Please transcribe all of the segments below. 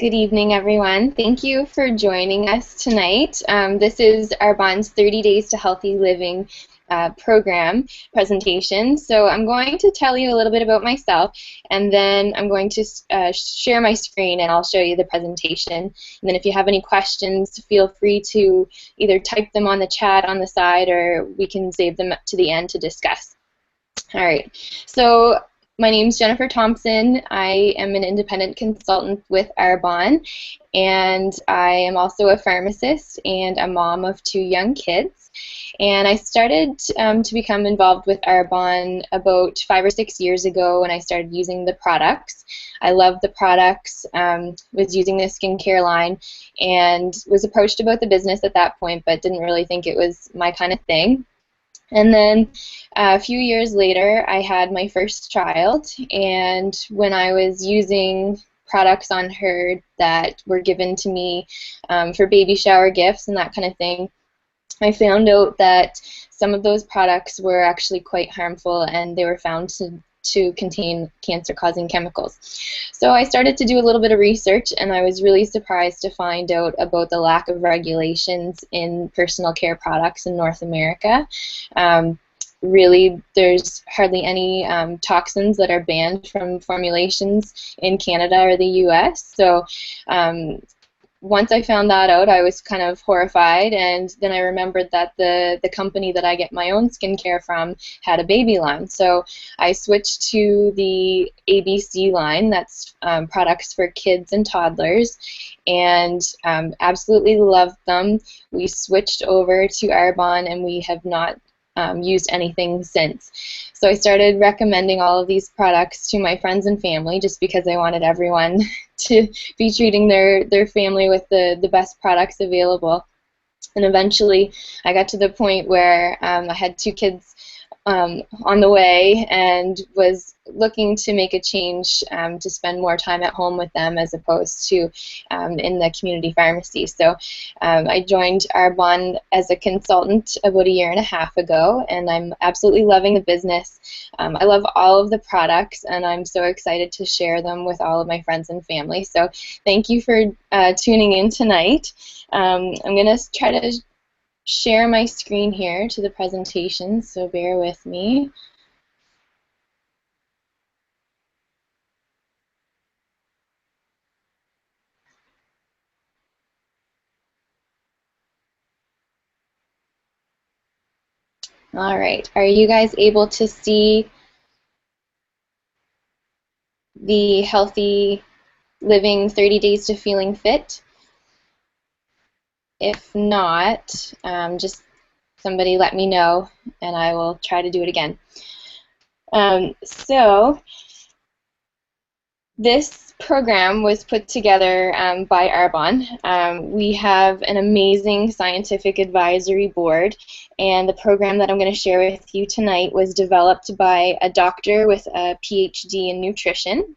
Good evening, everyone. Thank you for joining us tonight. This is Arbonne's 30 Days to Healthy Living program presentation. So I'm going to tell you a little bit about myself, and then I'm going to share my screen and I'll show you the presentation. And then if you have any questions, feel free to either type them on the chat on the side, or we can save them up to the end to discuss. All right. So my name is Jennifer Thompson. I am an independent consultant with Arbonne, and I am also a pharmacist and a mom of 2 young kids. And I started to become involved with Arbonne about 5 or 6 years ago when I started using the products. I loved the products, was using the skincare line, and was approached about the business at that point, but didn't really think it was my kind of thing. And then a few years later, I had my first child, and when I was using products on her that were given to me for baby shower gifts and that kind of thing, I found out that some of those products were actually quite harmful, and they were found to contain cancer-causing chemicals. So I started to do a little bit of research, and I was really surprised to find out about the lack of regulations in personal care products in North America. Really, there's hardly any toxins that are banned from formulations in Canada or the US. So once I found that out, I was kind of horrified, and then I remembered that the company that I get my own skincare from had a baby line. So I switched to the ABC line, that's products for kids and toddlers, and absolutely loved them. We switched over to Arbonne, and we have not used anything since. So I started recommending all of these products to my friends and family just because I wanted everyone to be treating their family with the best products available. And eventually I got to the point where I had 2 kids on the way and was looking to make a change to spend more time at home with them as opposed to in the community pharmacy. So I joined Arbonne as a consultant about 1.5 years ago, and I'm absolutely loving the business. I love all of the products, and I'm so excited to share them with all of my friends and family. So thank you for tuning in tonight. I'm going to try to share my screen here to the presentation, so bear with me. All right, are you guys able to see the Healthy Living 30 Days to Feeling Fit? If not, just somebody let me know and I will try to do it again. So this program was put together by Arbonne. We have an amazing scientific advisory board, and the program that I'm going to share with you tonight was developed by a doctor with a PhD in nutrition.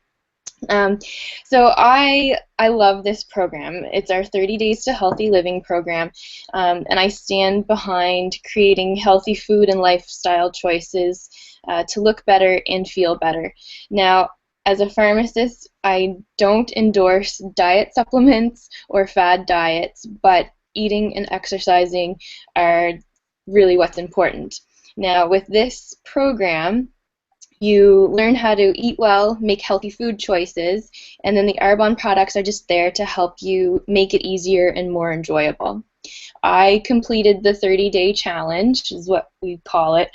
So I love this program. It's our 30 Days to Healthy Living program, and I stand behind creating healthy food and lifestyle choices to look better and feel better. Now, as a pharmacist, I don't endorse diet supplements or fad diets, but eating and exercising are really what's important. Now, with this program, you learn how to eat well, make healthy food choices, and then the Arbonne products are just there to help you make it easier and more enjoyable. I completed the 30-day challenge, is what we call it,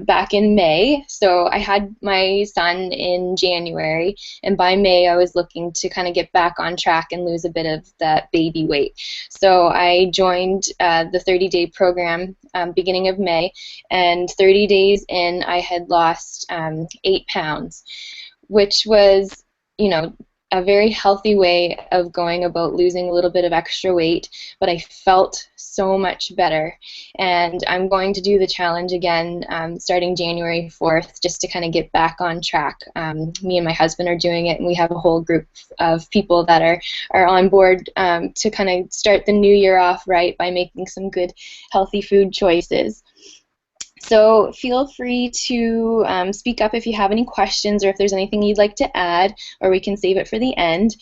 back in May. So I had my son in January, and by May I was looking to kind of get back on track and lose a bit of that baby weight. So I joined the 30-day program beginning of May, and 30 days in I had lost 8 pounds, which was, you know, a very healthy way of going about losing a little bit of extra weight, but I felt so much better. And I'm going to do the challenge again starting January 4th just to kind of get back on track. Me and my husband are doing it, and we have a whole group of people that are on board to kind of start the new year off right by making some good healthy food choices. So feel free to speak up if you have any questions or if there's anything you'd like to add, or we can save it for the end.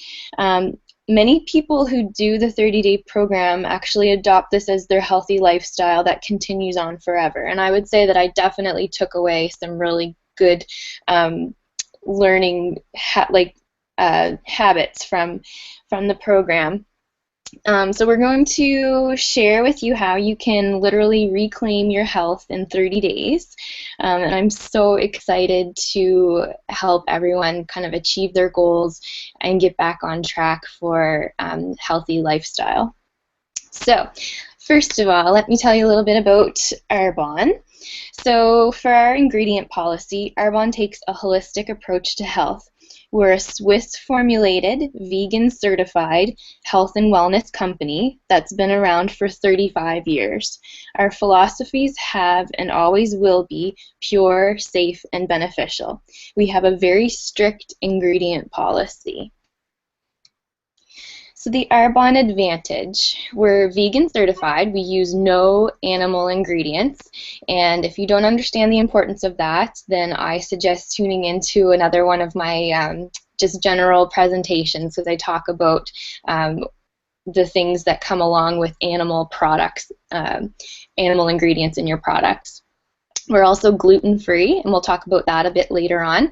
many people who do the 30-day program actually adopt this as their healthy lifestyle that continues on forever. And I would say that I definitely took away some really good learning habits from the program. So we're going to share with you how you can literally reclaim your health in 30 days. And I'm so excited to help everyone kind of achieve their goals and get back on track for healthy lifestyle. So first of all, let me tell you a little bit about Arbonne. So for our ingredient policy, Arbonne takes a holistic approach to health. We're a Swiss-formulated, vegan-certified health and wellness company that's been around for 35 years. Our philosophies have and always will be pure, safe, and beneficial. We have a very strict ingredient policy. So the Arbonne Advantage, we're vegan certified, we use no animal ingredients, and if you don't understand the importance of that, then I suggest tuning into another one of my just general presentations, because I talk about the things that come along with animal products, animal ingredients in your products. We're also gluten-free, and we'll talk about that a bit later on.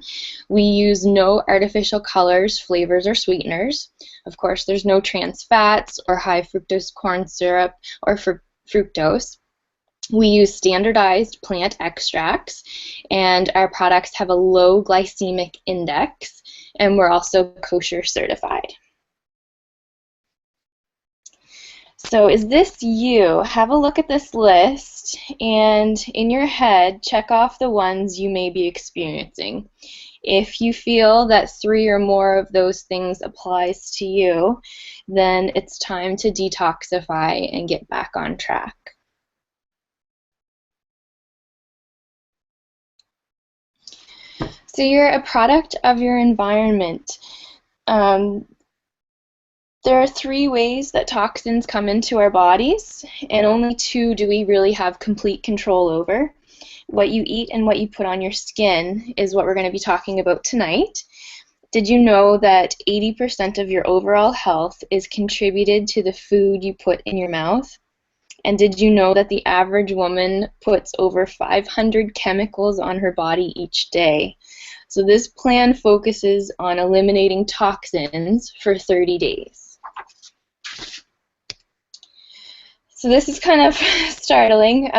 We use no artificial colors, flavors, or sweeteners. Of course, there's no trans fats or high fructose corn syrup or fructose. We use standardized plant extracts, and our products have a low glycemic index, and we're also kosher certified. So is this you? Have a look at this list and in your head check off the ones you may be experiencing. If you feel that 3 or more of those things applies to you, then it's time to detoxify and get back on track. So you're a product of your environment. There are 3 ways that toxins come into our bodies, and only 2 do we really have complete control over. What you eat and what you put on your skin is what we're going to be talking about tonight. Did you know that 80% of your overall health is contributed to the food you put in your mouth? And did you know that the average woman puts over 500 chemicals on her body each day? So this plan focuses on eliminating toxins for 30 days. So this is kind of startling.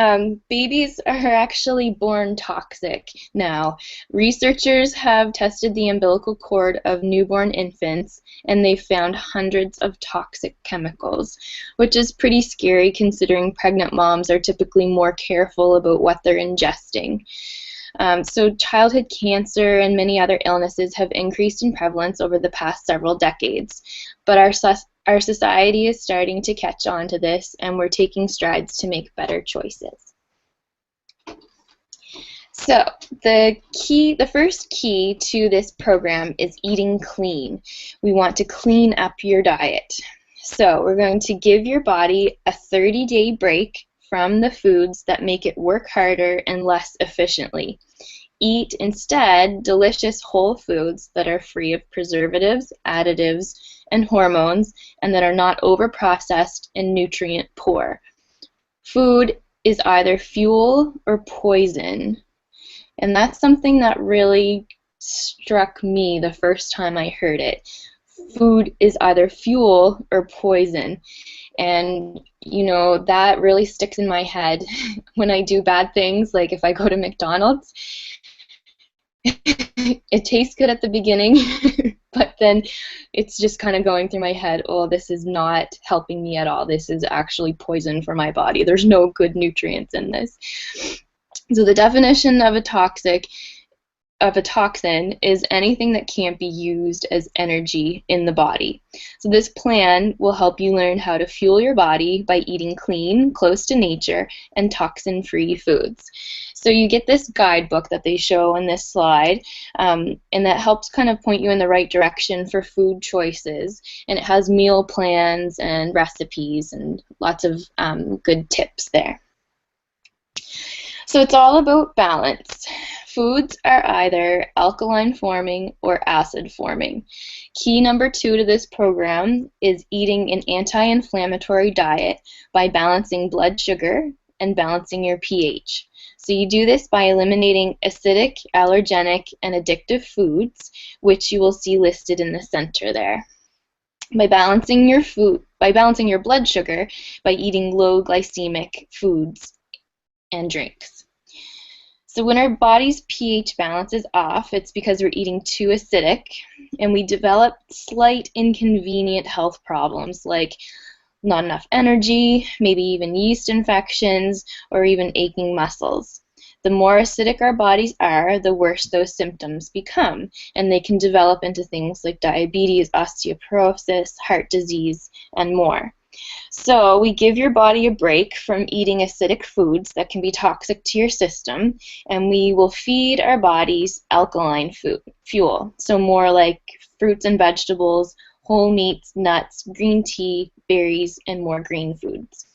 Babies are actually born toxic now. Researchers have tested the umbilical cord of newborn infants, and they found hundreds of toxic chemicals, which is pretty scary considering pregnant moms are typically more careful about what they're ingesting. So childhood cancer and many other illnesses have increased in prevalence over the past several decades, but our society is starting to catch on to this, and we're taking strides to make better choices. So the first key to this program is eating clean. We want to clean up your diet. So we're going to give your body a 30-day break from the foods that make it work harder and less efficiently. Eat instead delicious whole foods that are free of preservatives, additives, and hormones, and that are not overprocessed and nutrient poor. Food is either fuel or poison, and that's something that really struck me the first time I heard it. Food is either fuel or poison. And, you know, that really sticks in my head when I do bad things, like if I go to McDonald's. It tastes good at the beginning, but then it's just kind of going through my head, oh, this is not helping me at all. This is actually poison for my body. There's no good nutrients in this. So the definition of a toxin is anything that can't be used as energy in the body. So this plan will help you learn how to fuel your body by eating clean, close to nature, and toxin-free foods. So you get this guidebook that they show in this slide, and that helps kind of point you in the right direction for food choices. And it has meal plans and recipes and lots of good tips there. So it's all about balance. foods are either alkaline forming or acid forming. Key number 2 to this program is eating an anti-inflammatory diet by balancing blood sugar and balancing your pH. So you do this by eliminating acidic, allergenic, and addictive foods, which you will see listed in the center there. By balancing your blood sugar by eating low glycemic foods and drinks. So when our body's pH balance is off, it's because we're eating too acidic, and we develop slight inconvenient health problems like not enough energy, maybe even yeast infections, or even aching muscles. The more acidic our bodies are, the worse those symptoms become, and they can develop into things like diabetes, osteoporosis, heart disease, and more. So we give your body a break from eating acidic foods that can be toxic to your system, and we will feed our bodies alkaline fuel, so more like fruits and vegetables, whole meats, nuts, green tea, berries, and more green foods.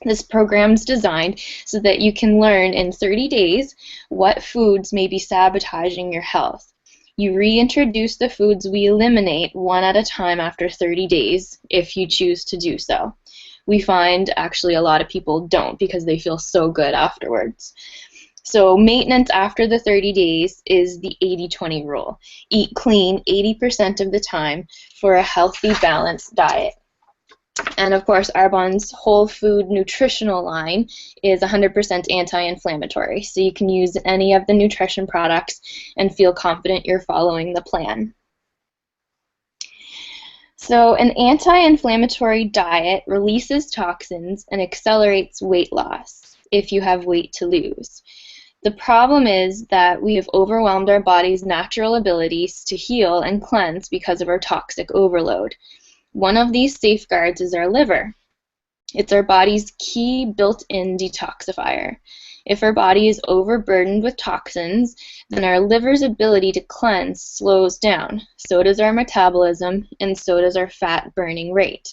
This program's designed so that you can learn in 30 days what foods may be sabotaging your health. You reintroduce the foods we eliminate one at a time after 30 days if you choose to do so. We find actually a lot of people don't because they feel so good afterwards. So maintenance after the 30 days is the 80-20 rule. Eat clean 80% of the time for a healthy, balanced diet. And of course, Arbonne's whole food nutritional line is 100% anti-inflammatory, so you can use any of the nutrition products and feel confident you're following the plan. So an anti-inflammatory diet releases toxins and accelerates weight loss if you have weight to lose. The problem is that we have overwhelmed our body's natural abilities to heal and cleanse because of our toxic overload. One of these safeguards is our liver. It's our body's key built-in detoxifier. If our body is overburdened with toxins, then our liver's ability to cleanse slows down. So does our metabolism, and so does our fat burning rate.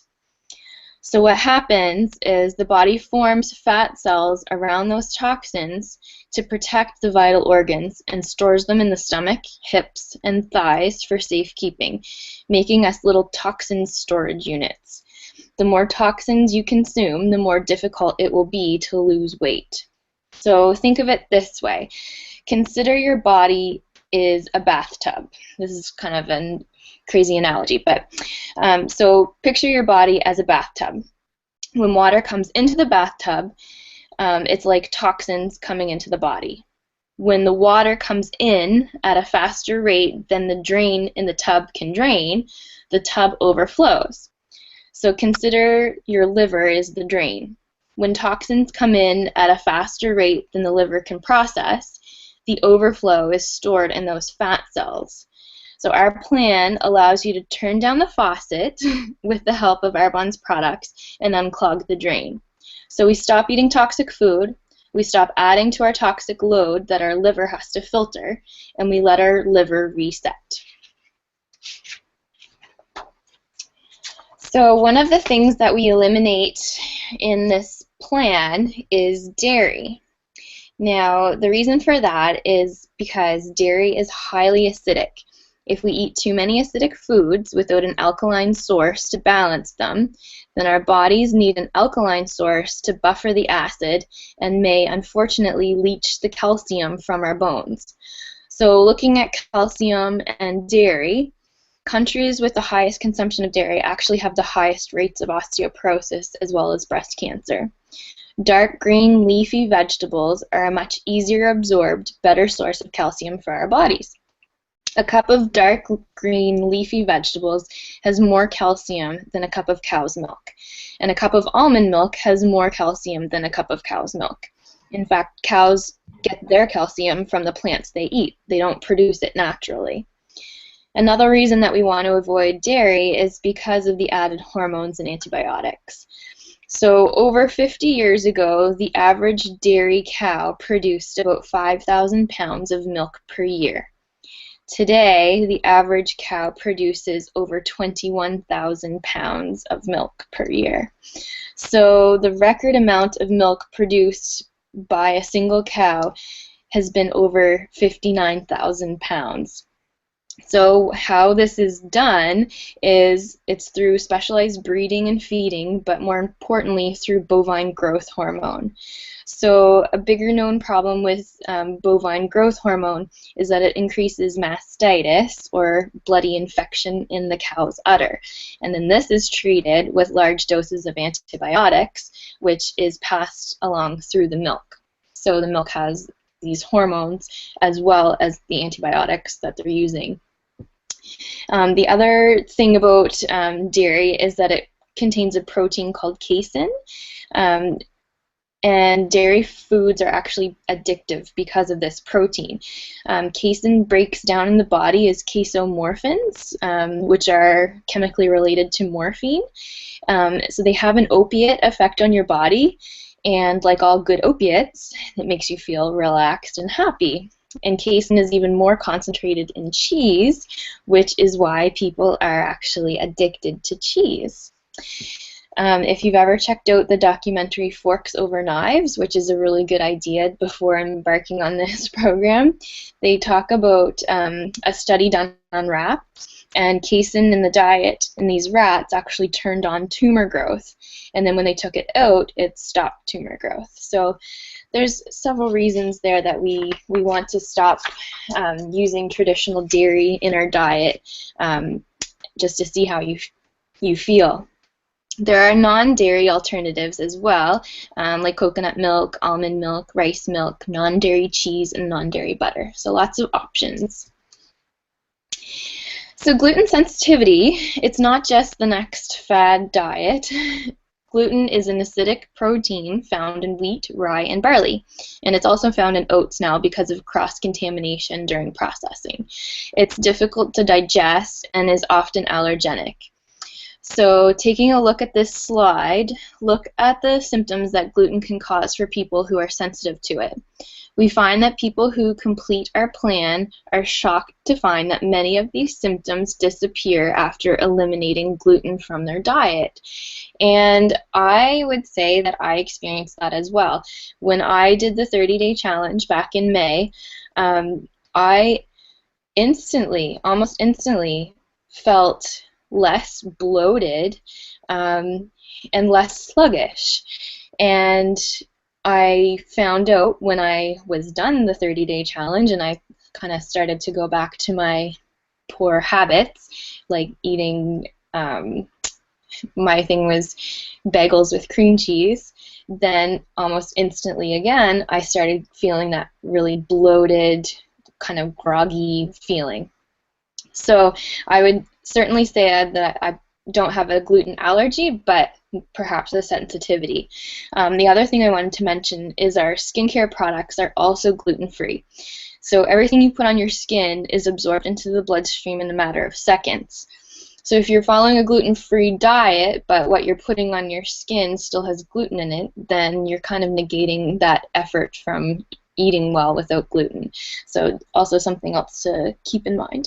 So what happens is the body forms fat cells around those toxins to protect the vital organs and stores them in the stomach, hips, and thighs for safekeeping, making us little toxin storage units. The more toxins you consume, the more difficult it will be to lose weight. So think of it this way. Consider your body is a bathtub. This is kind of a crazy analogy, but so picture your body as a bathtub. When water comes into the bathtub, it's like toxins coming into the body. When the water comes in at a faster rate than the drain in the tub can drain, the tub overflows. So consider your liver is the drain. When toxins come in at a faster rate than the liver can process, the overflow is stored in those fat cells. So our plan allows you to turn down the faucet with the help of Arbonne's products and unclog the drain. So we stop eating toxic food, we stop adding to our toxic load that our liver has to filter, and we let our liver reset. So one of the things that we eliminate in this plan is dairy. Now, the reason for that is because dairy is highly acidic. If we eat too many acidic foods without an alkaline source to balance them, then our bodies need an alkaline source to buffer the acid and may unfortunately leach the calcium from our bones. So looking at calcium and dairy, countries with the highest consumption of dairy actually have the highest rates of osteoporosis as well as breast cancer. Dark green leafy vegetables are a much easier absorbed, better source of calcium for our bodies. A cup of dark green leafy vegetables has more calcium than a cup of cow's milk, and a cup of almond milk has more calcium than a cup of cow's milk. In fact, cows get their calcium from the plants they eat. They don't produce it naturally. Another reason that we want to avoid dairy is because of the added hormones and antibiotics. So over 50 years ago, the average dairy cow produced about 5,000 pounds of milk per year. Today, the average cow produces over 21,000 pounds of milk per year. So the record amount of milk produced by a single cow has been over 59,000 pounds. So how this is done is it's through specialized breeding and feeding, but more importantly through bovine growth hormone. So a bigger known problem with bovine growth hormone is that it increases mastitis, or bloody infection in the cow's udder. And then this is treated with large doses of antibiotics, which is passed along through the milk. So the milk has these hormones as well as the antibiotics that they're using. The other thing about dairy is that it contains a protein called casein, and dairy foods are actually addictive because of this protein. Casein breaks down in the body as casomorphins, which are chemically related to morphine. So they have an opiate effect on your body, and like all good opiates, it makes you feel relaxed and happy. And casein is even more concentrated in cheese, which is why people are actually addicted to cheese. If you've ever checked out the documentary Forks Over Knives, which is a really good idea before embarking on this program, they talk about a study done on rats, and casein in the diet in these rats actually turned on tumor growth, and then when they took it out, it stopped tumor growth. So there's several reasons there that we want to stop using traditional dairy in our diet, just to see how you feel. There are non-dairy alternatives as well, like coconut milk, almond milk, rice milk, non-dairy cheese, and non-dairy butter. So lots of options. So gluten sensitivity, it's not just the next fad diet. Gluten is an acidic protein found in wheat, rye, and barley. And it's also found in oats now because of cross-contamination during processing. It's difficult to digest and is often allergenic. So taking a look at this slide, look at the symptoms that gluten can cause for people who are sensitive to it. We find that people who complete our plan are shocked to find that many of these symptoms disappear after eliminating gluten from their diet. And I would say that I experienced that as well. When I did the 30-day challenge back in May, I almost instantly felt less bloated and less sluggish. And I found out when I was done the 30-day challenge and I kind of started to go back to my poor habits, like eating, my thing was bagels with cream cheese, then almost instantly again I started feeling that really bloated, kind of groggy feeling. So I would certainly say that I don't have a gluten allergy, but perhaps a sensitivity. The other thing I wanted to mention is our skincare products are also gluten-free. So everything you put on your skin is absorbed into the bloodstream in a matter of seconds. So if you're following a gluten-free diet, but what you're putting on your skin still has gluten in it, then you're kind of negating that effort from eating well without gluten. So also something else to keep in mind.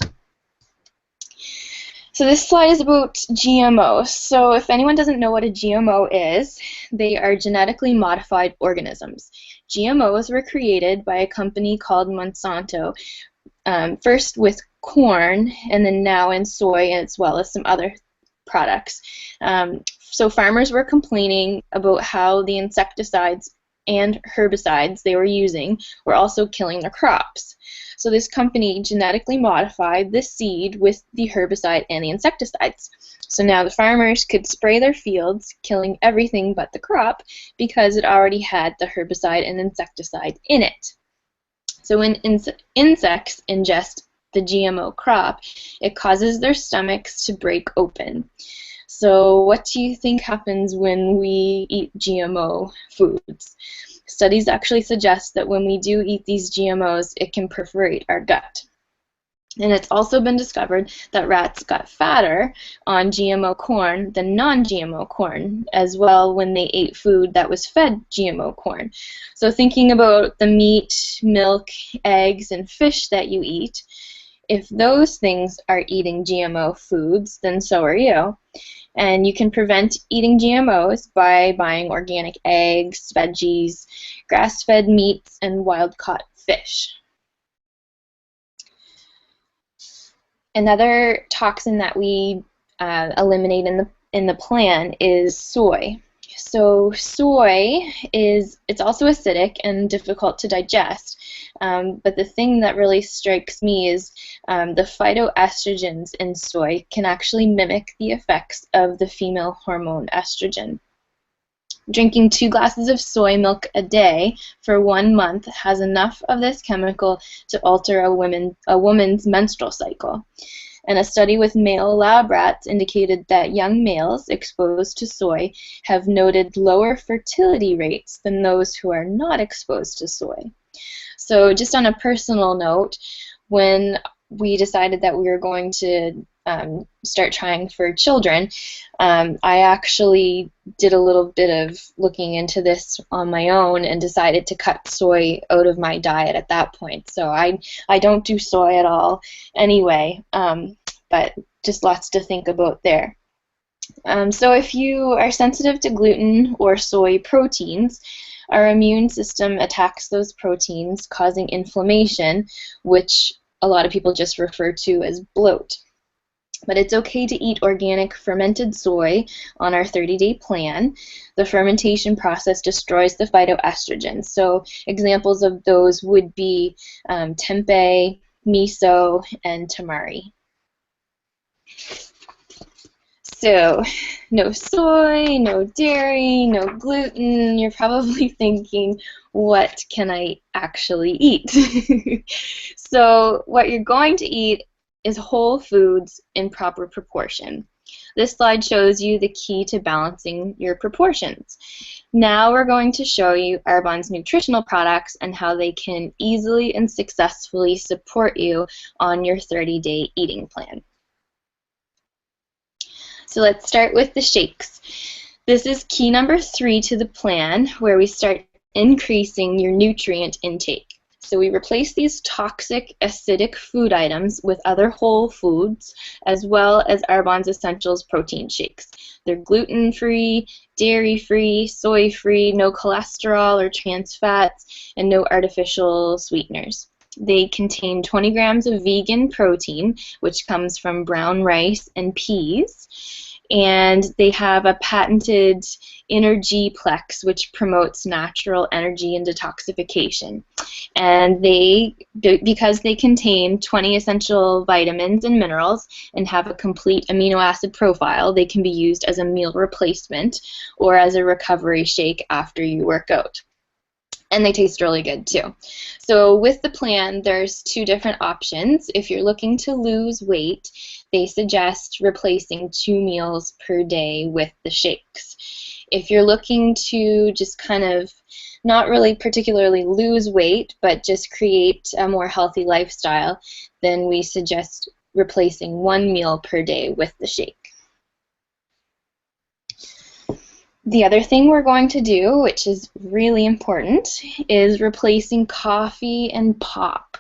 So this slide is about GMOs. So if anyone doesn't know what a GMO is, they are genetically modified organisms. GMOs were created by a company called Monsanto, first with corn and then now in soy as well as some other products. So farmers were complaining about how the insecticides and herbicides they were using were also killing their crops. So this company genetically modified the seed with the herbicide and the insecticides. So now the farmers could spray their fields, killing everything but the crop because it already had the herbicide and insecticide in it. So when insects ingest the GMO crop, it causes their stomachs to break open. So what do you think happens when we eat GMO foods? Studies actually suggest that when we do eat these GMOs, it can perforate our gut. And it's also been discovered that rats got fatter on GMO corn than non-GMO corn as well when they ate food that was fed GMO corn. So thinking about the meat, milk, eggs, and fish that you eat, if those things are eating GMO foods, then so are you. And you can prevent eating GMOs by buying organic eggs, veggies, grass-fed meats, and wild-caught fish. Another toxin that we eliminate in the plan is soy. So soy it's also acidic and difficult to digest. But the thing that really strikes me is the phytoestrogens in soy can actually mimic the effects of the female hormone estrogen. Drinking 2 glasses of soy milk a day for 1 month has enough of this chemical to alter a woman's menstrual cycle. And a study with male lab rats indicated that young males exposed to soy have noted lower fertility rates than those who are not exposed to soy. So just on a personal note, when we decided that we were going to start trying for children, I actually did a little bit of looking into this on my own and decided to cut soy out of my diet at that point. So I don't do soy at all anyway, but just lots to think about there. So if you are sensitive to gluten or soy proteins, our immune system attacks those proteins, causing inflammation, which a lot of people just refer to as bloat. But it's okay to eat organic fermented soy on our 30-day plan. The fermentation process destroys the phytoestrogens. So examples of those would be tempeh, miso, and tamari. So, no soy, no dairy, no gluten. You're probably thinking, what can I actually eat? So, what you're going to eat is whole foods in proper proportion. This slide shows you the key to balancing your proportions. Now we're going to show you Arbonne's nutritional products and how they can easily and successfully support you on your 30-day eating plan. So let's start with the shakes. This is key number 3 to the plan, where we start increasing your nutrient intake. So we replace these toxic, acidic food items with other whole foods, as well as Arbonne's Essentials protein shakes. They're gluten-free, dairy-free, soy-free, no cholesterol or trans fats, and no artificial sweeteners. They contain 20 grams of vegan protein, which comes from brown rice and peas, and they have a patented Energy-plex, which promotes natural energy and detoxification. And because they contain 20 essential vitamins and minerals and have a complete amino acid profile, they can be used as a meal replacement or as a recovery shake after you work out. And they taste really good too. So with the plan, there's 2 different options. If you're looking to lose weight, they suggest replacing 2 meals per day with the shakes. If you're looking to just kind of not really particularly lose weight, but just create a more healthy lifestyle, then we suggest replacing 1 meal per day with the shake. The other thing we're going to do, which is really important, is replacing coffee and pop.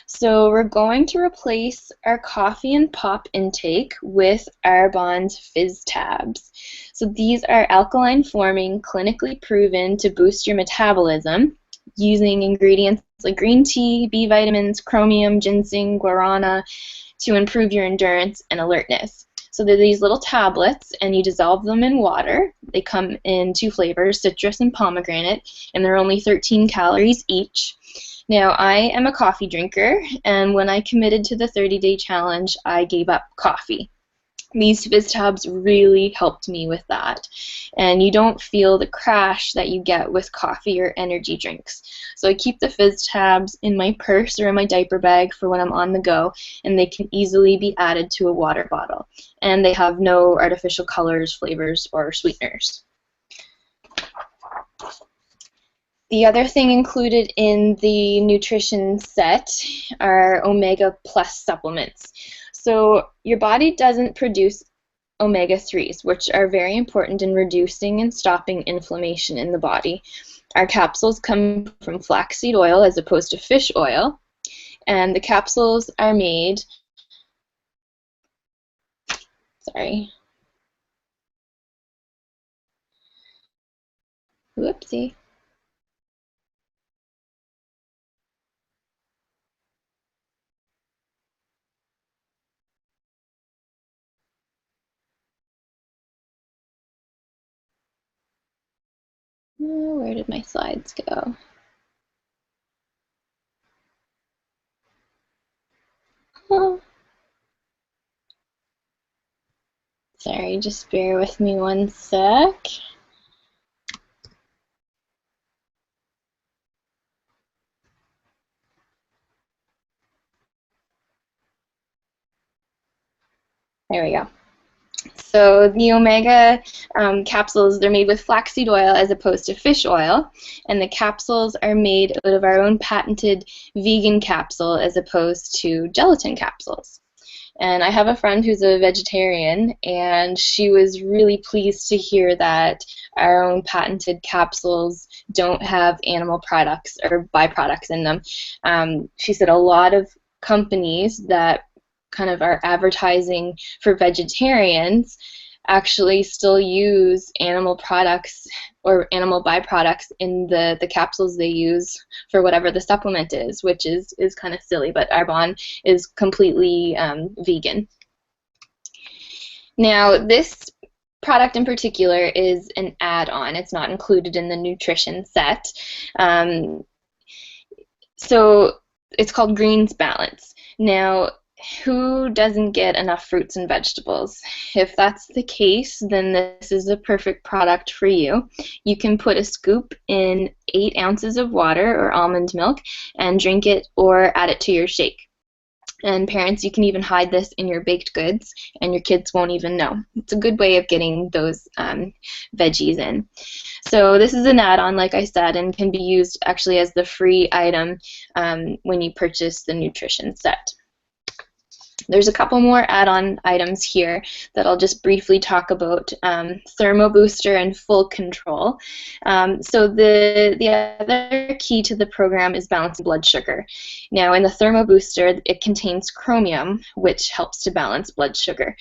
So we're going to replace our coffee and pop intake with Arbonne's Fizz tabs. So these are alkaline forming, clinically proven to boost your metabolism using ingredients like green tea, B vitamins, chromium, ginseng, guarana to improve your endurance and alertness. So they're these little tablets, and you dissolve them in water. They come in 2 flavors, citrus and pomegranate, and they're only 13 calories each. Now, I am a coffee drinker, and when I committed to the 30-day challenge, I gave up coffee. These Fizz tabs really helped me with that, and you don't feel the crash that you get with coffee or energy drinks. So I keep the Fizz tabs in my purse or in my diaper bag for when I'm on the go, and they can easily be added to a water bottle. And they have no artificial colors, flavors, or sweeteners. The other thing included in the nutrition set are omega plus supplements. So your body doesn't produce omega-3s, which are very important in reducing and stopping inflammation in the body. Our capsules come from flaxseed oil as opposed to fish oil, and the capsules are made, whoopsie. Where did my slides go? Oh, sorry, just bear with me one sec. There we go. So the omega capsules, they're made with flaxseed oil as opposed to fish oil, and the capsules are made out of our own patented vegan capsule as opposed to gelatin capsules. And I have a friend who's a vegetarian, and she was really pleased to hear that our own patented capsules don't have animal products or byproducts in them. She said a lot of companies that kind of are advertising for vegetarians actually still use animal products or animal byproducts in the capsules they use for whatever the supplement is, which is kind of silly, but Arbonne is completely vegan. Now, this product in particular is an add-on. It's not included in the nutrition set. So it's called Greens Balance. Now, who doesn't get enough fruits and vegetables? If that's the case, then this is the perfect product for you. You can put a scoop in 8 ounces of water or almond milk and drink it or add it to your shake. And parents, you can even hide this in your baked goods and your kids won't even know. It's a good way of getting those veggies in. So this is an add-on, like I said, and can be used actually as the free item when you purchase the nutrition set. There's a couple more add-on items here that I'll just briefly talk about. Thermo Booster and Full Control. So the other key to the program is balancing blood sugar. Now in the Thermo Booster, it contains chromium, which helps to balance blood sugar.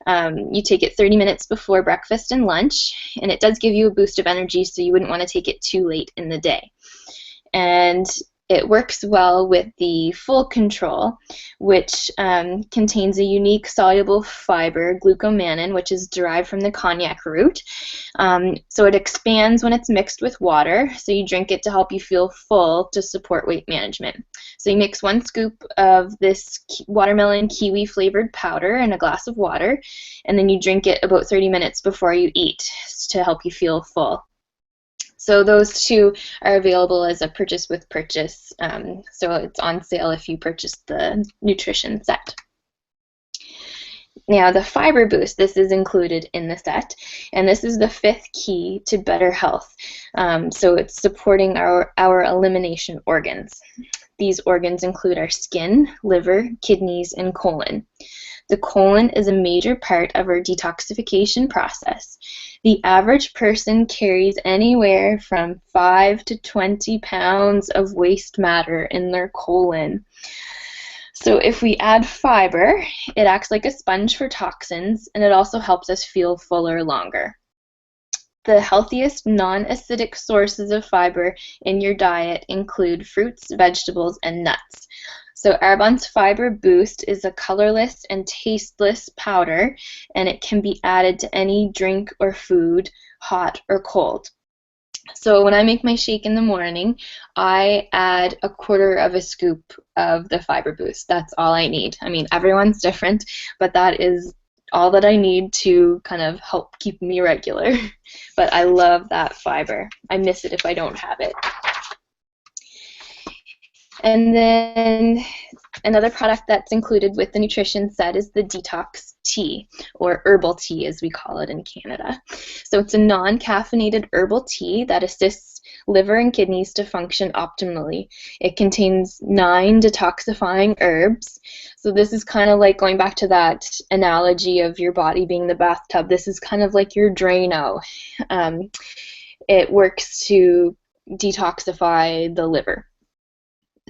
You take it 30 minutes before breakfast and lunch, and it does give you a boost of energy, so you wouldn't want to take it too late in the day. And it works well with the Full Control, which contains a unique soluble fiber, glucomannan, which is derived from the cognac root. So it expands when it's mixed with water, so you drink it to help you feel full to support weight management. So you mix 1 scoop of this watermelon kiwi flavored powder in a glass of water, and then you drink it about 30 minutes before you eat to help you feel full. So those two are available as a purchase with purchase, so it's on sale if you purchase the nutrition set. Now the Fiber Boost, this is included in the set, and this is the 5th key to better health. So it's supporting our elimination organs. These organs include our skin, liver, kidneys, and colon. The colon is a major part of our detoxification process. The average person carries anywhere from 5 to 20 pounds of waste matter in their colon. So if we add fiber, it acts like a sponge for toxins, and it also helps us feel fuller longer. The healthiest non-acidic sources of fiber in your diet include fruits, vegetables, and nuts. So Arbonne's Fiber Boost is a colorless and tasteless powder, and it can be added to any drink or food, hot or cold. So when I make my shake in the morning, I add 1/4 of a scoop of the Fiber Boost. That's all I need. I mean, everyone's different, but that is all that I need to kind of help keep me regular. But I love that fiber. I miss it if I don't have it. And then another product that's included with the nutrition set is the Detox Tea, or herbal tea as we call it in Canada. So it's a non-caffeinated herbal tea that assists liver and kidneys to function optimally. It contains 9 detoxifying herbs. So this is kind of like going back to that analogy of your body being the bathtub. This is kind of like your Drano. It works to detoxify the liver.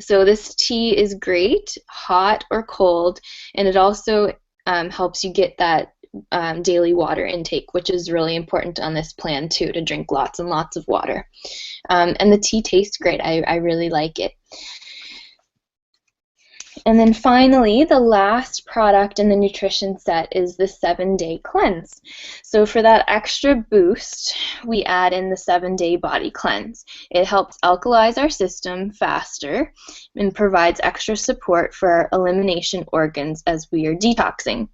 So this tea is great, hot or cold, and it also helps you get that daily water intake, which is really important on this plan too, to drink lots and lots of water. And the tea tastes great. I really like it. And then finally, the last product in the nutrition set is the 7-day cleanse. So for that extra boost, we add in the 7-day body cleanse. It helps alkalize our system faster and provides extra support for our elimination organs as we are detoxing.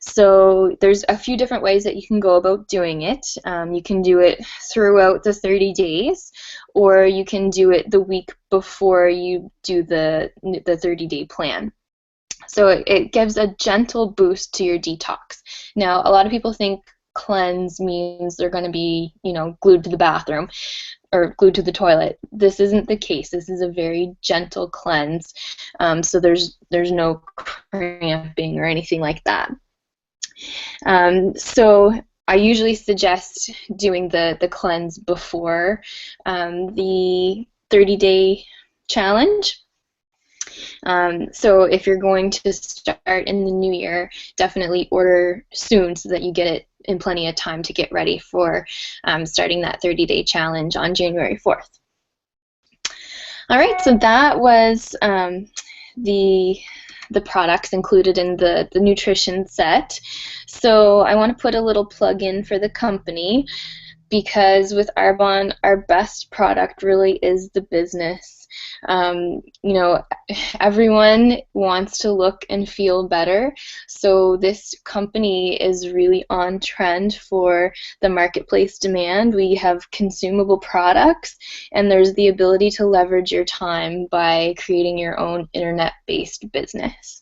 So there's a few different ways that you can go about doing it. You can do it throughout the 30 days, or you can do it the week before you do the 30-day plan. So it gives a gentle boost to your detox. Now, a lot of people think cleanse means they're going to be, glued to the bathroom or glued to the toilet. This isn't the case. This is a very gentle cleanse. So there's no cramping or anything like that. So I usually suggest doing the cleanse before the 30-day challenge. So if you're going to start in the new year, definitely order soon so that you get it in plenty of time to get ready for starting that 30-day challenge on January 4th. All right, so that was the products included in the nutrition set. So I want to put a little plug in for the company, because with Arbonne, our best product really is the business. Everyone wants to look and feel better, so this company is really on trend for the marketplace demand. We have consumable products, and there's the ability to leverage your time by creating your own internet-based business.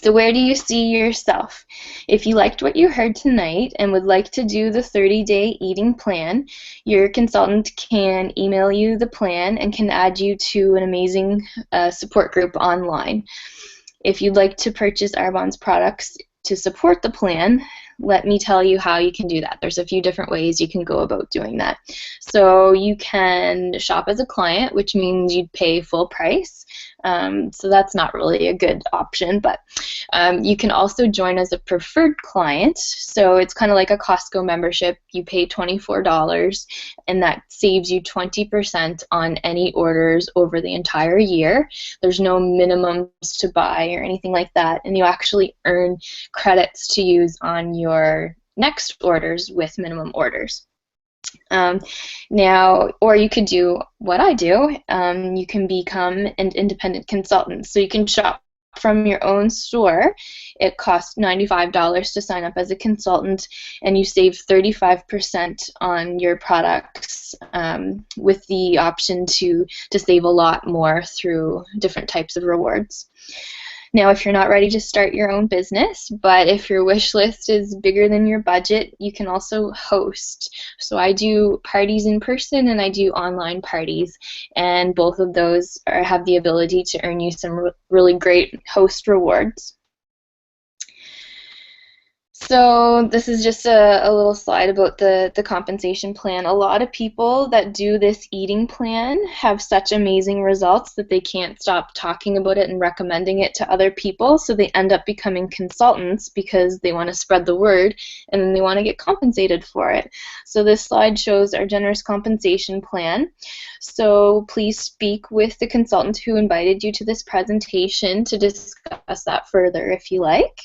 So where do you see yourself? If you liked what you heard tonight and would like to do the 30-day eating plan, your consultant can email you the plan and can add you to an amazing support group online. If you'd like to purchase Arbonne's products to support the plan, let me tell you how you can do that. There's a few different ways you can go about doing that. So you can shop as a client, which means you'd pay full price. So that's not really a good option, but you can also join as a preferred client. So it's kind of like a Costco membership. You pay $24, and that saves you 20% on any orders over the entire year. There's no minimums to buy or anything like that, and you actually earn credits to use on your next orders with minimum orders. Now, or you could do what I do. You can become an independent consultant. So you can shop from your own store. It costs $95 to sign up as a consultant, and you save 35% on your products, with the option to save a lot more through different types of rewards. Now, if you're not ready to start your own business, but if your wish list is bigger than your budget, you can also host. So I do parties in person and I do online parties, and both of those have the ability to earn you some really great host rewards. So this is just a little slide about the compensation plan. A lot of people that do this eating plan have such amazing results that they can't stop talking about it and recommending it to other people, so they end up becoming consultants because they want to spread the word and then they want to get compensated for it. So this slide shows our generous compensation plan. So please speak with the consultant who invited you to this presentation to discuss that further if you like.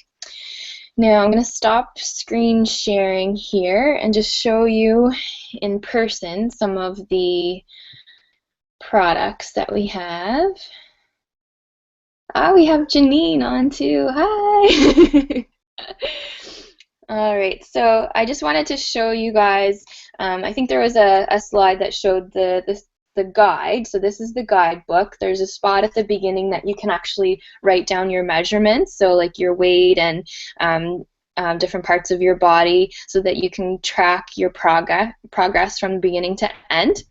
Now I'm going to stop screen sharing here and just show you in person some of the products that we have. We have Janine on too. Hi! Alright, so I just wanted to show you guys, I think there was a slide that showed the guide. So this is the guidebook. There's a spot at the beginning that you can actually write down your measurements, so like your weight and different parts of your body, so that you can track your progress from beginning to end.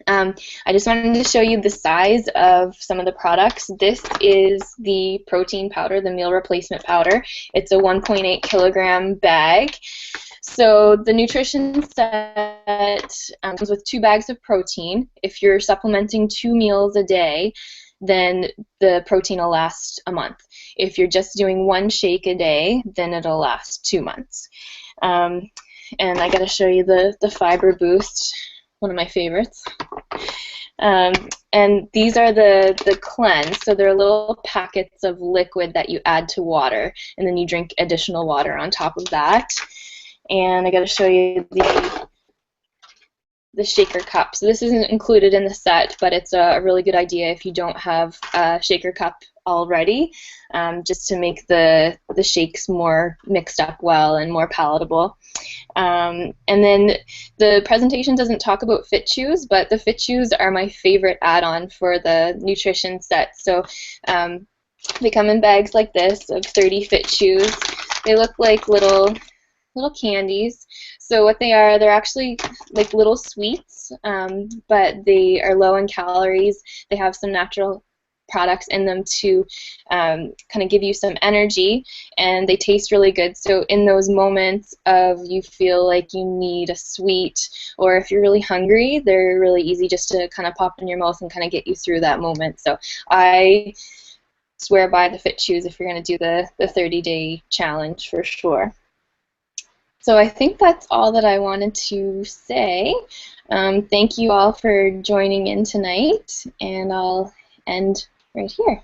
I just wanted to show you the size of some of the products. This is the protein powder, the meal replacement powder. It's a 1.8 kilogram bag. So the nutrition set comes with 2 bags of protein. If you're supplementing 2 meals a day, then the protein will last a month. If you're just doing 1 shake a day, then it'll last 2 months. And I got to show you the Fiber Boost, one of my favorites. And these are the cleanse, so they're little packets of liquid that you add to water, and then you drink additional water on top of that. And I got to show you the shaker cup. So this isn't included in the set, but it's a really good idea if you don't have a shaker cup already, just to make the shakes more mixed up well and more palatable. And then the presentation doesn't talk about fit chews, but the fit chews are my favorite add-on for the nutrition set. So they come in bags like this of 30 fit chews. They look like little candies. So what they are, they're actually like little sweets, but they are low in calories. They have some natural products in them to kind of give you some energy, and they taste really good. So in those moments of you feel like you need a sweet, or if you're really hungry, they're really easy just to kind of pop in your mouth and kind of get you through that moment. So I swear by the fit chews if you're going to do the 30-day challenge for sure. So I think that's all that I wanted to say. Thank you all for joining in tonight, and I'll end right here.